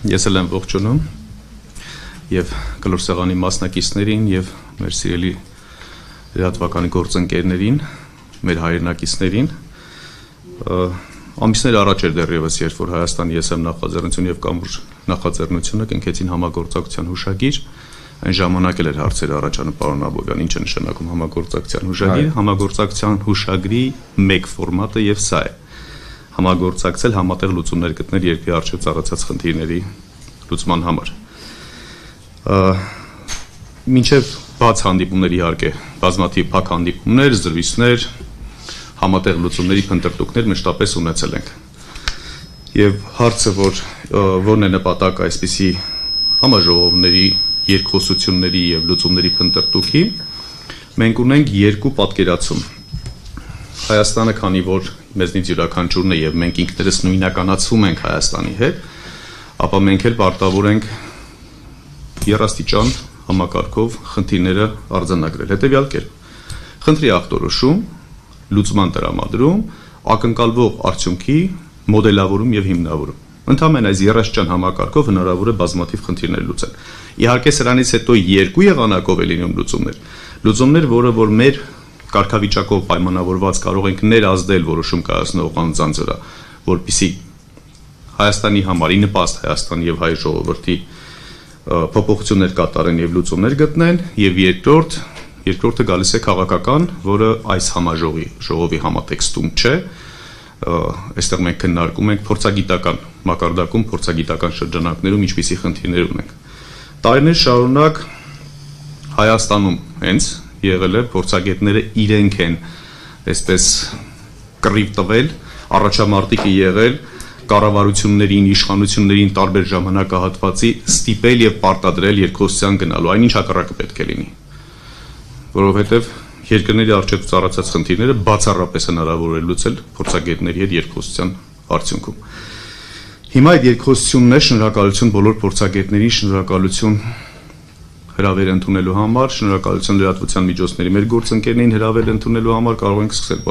Ես էլ եմ ողջունում եւ կլոր սեղանի մասնակիցներին եւ մեր սիրելի լրատվականի գործընկերներին, մեր հայրենակիցներին։ Ամիսներ առաջ էր դեռևս, երբ որ Հայաստանի ԵՍՄ նախաձեռնությունը եւ կամուրջ նախաձեռնությունը կնքեցին համագործակցության հուշագիր, այն ժամանակ էլ էր հարցեր առաջանում պարոն Աբովյան, ինչ է նշանակում համագործակցության հուշագիր, համագործակցության հուշագրի մեկ ֆորմատը եւ սա է։ Համագործակցել, համատեղ լուծումներ գտնել երկրի առջև ծառացած խնդիրների լուծման համար։ Մինչև բաց հանդիպումներ իհարկե, բազմաթիվ փակ հանդիպումներ, զրույցներ, համատեղ լուծումների փնտրտուքներ մշտապես ունեցել ենք։ Եվ հարցը, որն է նպատակ այսպիսի համաժողովների, երկխոսությունների եւ լուծումների փնտրտուքի, մենք ունենք երկու պատկերացում։ Հայաստանը, քանի որ մեզնից յուրաքանչյուրն է եւ մենք ինքներս նույնականացվում ենք Հայաստանի հետ, ապա մենք էլ պարտավոր ենք երաստիճան համակարգով խնդիրները արձանագրել։ Հետևյալ կերպ. խնդրի ախտորոշում, լուծման տրամադրում, ակնկալվող արդյունքի մոդելավորում եւ հիմնավորում։ Ընդհանրապես այս երաշտյան համակարգով հնարավոր է բազմաթիվ խնդիրներ լուծել։ Իհարկե սրանից հետո երկու եղանակով է լինում լուծումներ, որը որ մեր կարգավիճակով պայմանավորված կարող ենք ներազդել որոշում կայացնող անձանց վրա, որպեսզի Հայաստանի համար, ի նպաստ Հայաստանի եւ հայ ժողովրդի փոփոխություններ կատարեն եւ լուծումներ գտնեն, եւ երկրորդը գալիս է քաղաքական, որը այս ժողովի համատեքստում չէ, այստեղ մենք քննարկում ենք փորձագիտական մակարդակում, փորձագիտական շրջանակներում ինչպիսի խնդիրներ ունենք։ Տարիներ շարունակ Հայաստանում հենց եղել է փորձագետները իրենք են այսպես կռիվ տվել, առաջամարտիկը եղել կառավարություններին, իշխանություններին տարբեր ժամանակահատվածի ստիպել եւ պարտադրել երկխոսության գնալու, այնինչ հակառակը պետք է լինի, որովհետեւ երկրների առջև ծառացած խնդիրները բացառապես հնարավոր է լուծել փորձագետների հետ երկխոսության արդյունքում։ Հիմա այդ երկխոսությունն է, շնորհակալություն բոլոր փորձագետներին, շնորհակալություն հրավեր ընդունելու համար, շնորհակալություն լրատվության միջոցների մեր գործընկերներին հրավեր ընդունելու համար կարող ենք սկսել